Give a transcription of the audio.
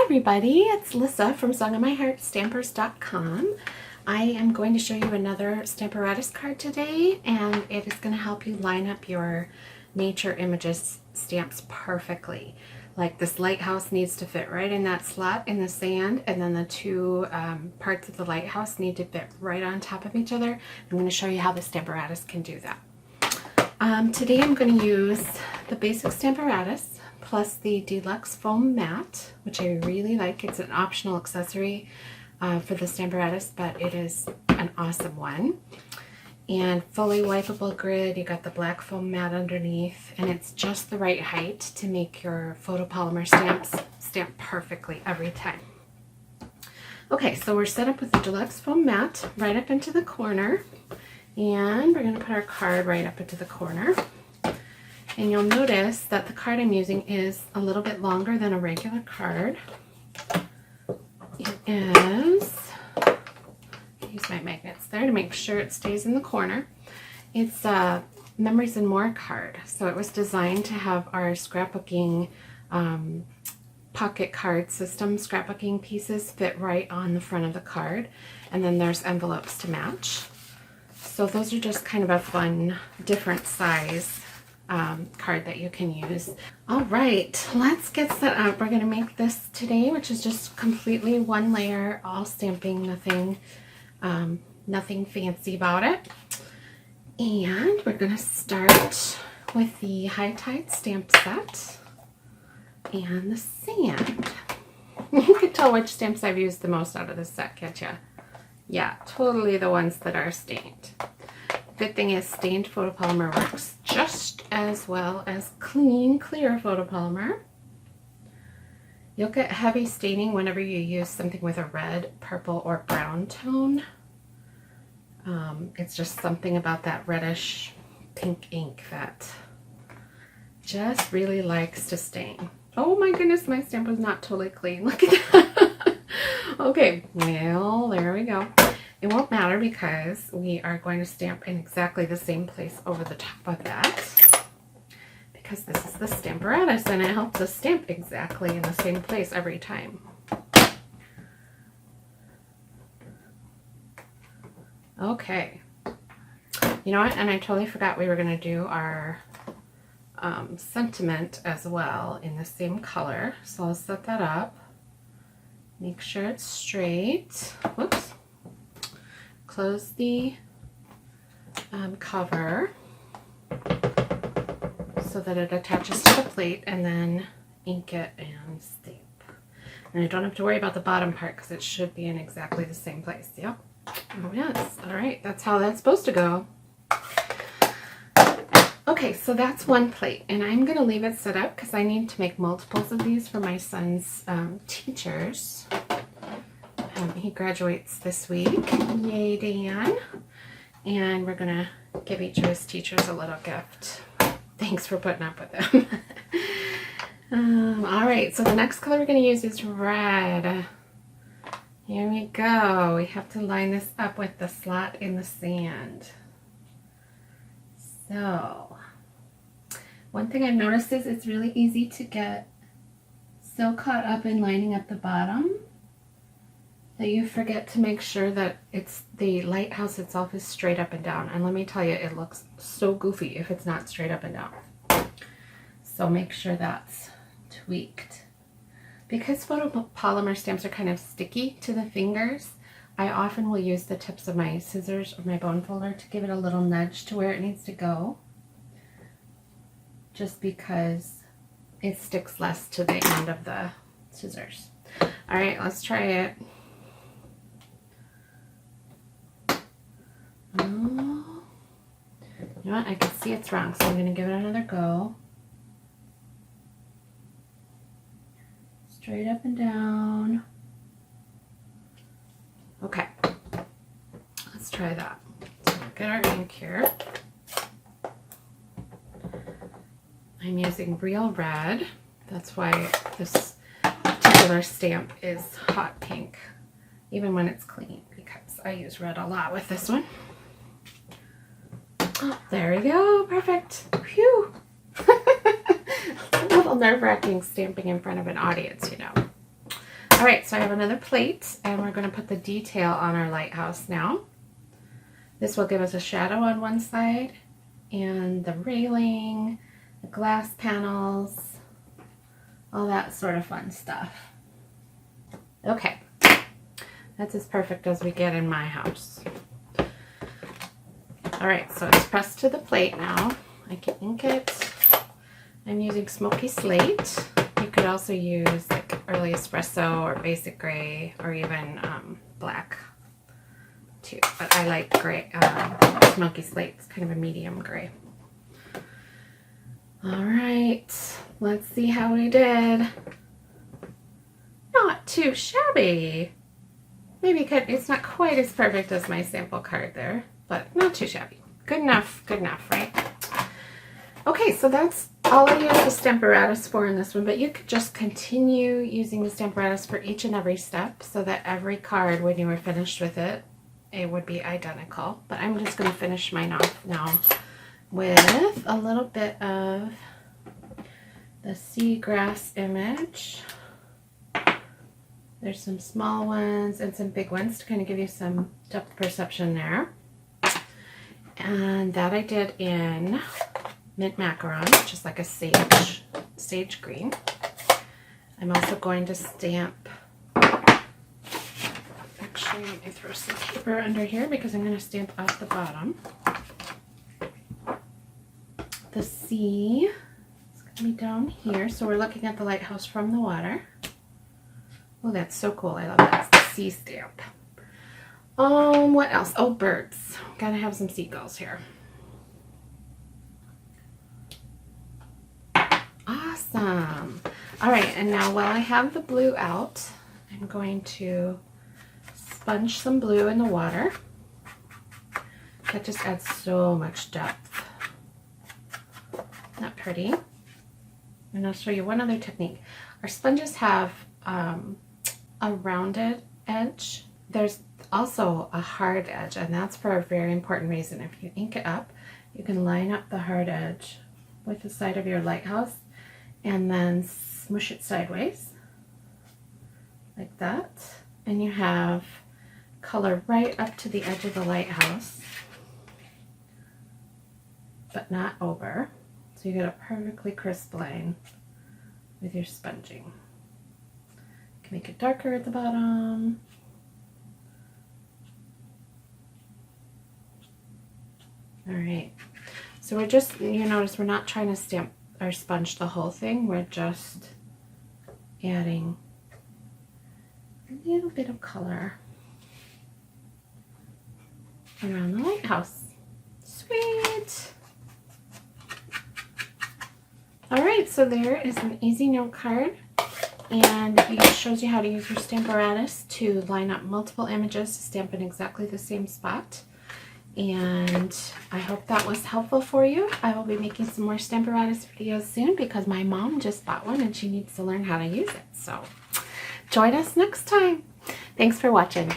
everybody, it's Lyssa from SongOfMyHeartStampers.com. I am going to show you another Stamparatus card today, and it is going to help you line up your nature images stamps perfectly. Like this lighthouse needs to fit right in that slot in the sand, and then the two parts of the lighthouse need to fit right on top of each other. I'm going to show you how the Stamparatus can do that. Today I'm going to use the basic Stamparatus plus the Deluxe Foam Mat, which I really like. It's an optional accessory for the Stamparatus, but it is an awesome one. And fully wipeable grid, you got the black foam mat underneath, and it's just the right height to make your photopolymer stamps stamp perfectly every time. Okay, so we're set up with the Deluxe Foam Mat right up into the corner, and we're going to put our card right up into the corner. And you'll notice that the card I'm using is a little bit longer than a regular card. It is, use my magnets there to make sure it stays in the corner. It's a Memories and More card, so it was designed to have our scrapbooking pocket card system scrapbooking pieces fit right on the front of the card, and then there's envelopes to match. So those are just kind of a fun different size card that you can use. All right, let's get set up. We're going to make this today, which is just completely one layer, all stamping, nothing fancy about it. And we're going to start with the High Tide stamp set and the sand. You can tell which stamps I've used the most out of this set, can't you? Yeah, totally the ones that are stained. Good thing is stained photopolymer works just as well as clean, clear photopolymer. You'll get heavy staining whenever you use something with a red, purple, or brown tone. It's just something about that reddish pink ink that just really likes to stain. Oh my goodness, my stamp was not totally clean. Look at that. Okay, well, there we go. It won't matter because we are going to stamp in exactly the same place over the top of that, because this is the Stamparatus and it helps us stamp exactly in the same place every time. Okay, you know what, and I totally forgot we were going to do our sentiment as well in the same color, so I'll set that up, make sure it's straight. Whoops. Close the cover so that it attaches to the plate, and then ink it and stamp. And I don't have to worry about the bottom part because it should be in exactly the same place. Yep. Oh yes. All right. That's how that's supposed to go. Okay, so that's one plate, and I'm going to leave it set up because I need to make multiples of these for my son's teachers. He graduates this week. Yay, Dan. And we're going to give each of his teachers a little gift. Thanks for putting up with them. All right, so the next color we're going to use is red. Here we go. We have to line this up with the slot in the sand. So, one thing I've noticed is it's really easy to get so caught up in lining up the bottom that you forget to make sure that the lighthouse itself is straight up and down. And let me tell you, it looks so goofy if it's not straight up and down. So make sure that's tweaked. Because photopolymer stamps are kind of sticky to the fingers, I often will use the tips of my scissors or my bone folder to give it a little nudge to where it needs to go. Just because it sticks less to the end of the scissors. All right, let's try it. Oh, you know what? I can see it's wrong, so I'm going to give it another go. Straight up and down. Okay, let's try that. So we'll get our ink here. I'm using real red. That's why this particular stamp is hot pink, even when it's clean, because I use red a lot with this one. Oh, there we go. Perfect. Phew. A little nerve-wracking stamping in front of an audience, you know. All right, so I have another plate, and we're going to put the detail on our lighthouse now. This will give us a shadow on one side, and the railing, the glass panels, all that sort of fun stuff. Okay, that's as perfect as we get in my house. All right, so it's pressed to the plate now. I can ink it. I'm using Smoky Slate. You could also use like early espresso or basic gray or even black too. But I like gray, Smoky Slate. It's kind of a medium gray. All right, let's see how we did. Not too shabby. Maybe it's not quite as perfect as my sample card there, but not too shabby. Good enough, right? Okay, so that's all I use the Stamparatus for in this one, but you could just continue using the Stamparatus for each and every step so that every card, when you were finished with it, it would be identical. But I'm just going to finish mine off now with a little bit of the seagrass image. There's some small ones and some big ones to kind of give you some depth perception there. And that I did in mint macaron, which is like a sage green. I'm also going to stamp, actually let me throw some paper under here because I'm going to stamp out the bottom. The sea is going to be down here, so we're looking at the lighthouse from the water. Oh, that's so cool. I love that. It's the sea stamp. What else? Oh, birds. Gotta have some seagulls here. Awesome. All right, and now while I have the blue out, I'm going to sponge some blue in the water. That just adds so much depth. Isn't that pretty? And I'll show you one other technique. Our sponges have a rounded edge. There's also a hard edge, and that's for a very important reason. If you ink it up, you can line up the hard edge with the side of your lighthouse and then smush it sideways like that, and you have color right up to the edge of the lighthouse but not over, so you get a perfectly crisp line with your sponging. You can make it darker at the bottom. All right, so we're just, you notice we're not trying to stamp or sponge the whole thing. We're just adding a little bit of color around the lighthouse. Sweet. All right, so there is an easy note card, and it shows you how to use your Stamparatus to line up multiple images to stamp in exactly the same spot. And I hope that was helpful for you. I will be making some more Stamparatus videos soon because my mom just bought one and she needs to learn how to use it. So join us next time. Thanks for watching.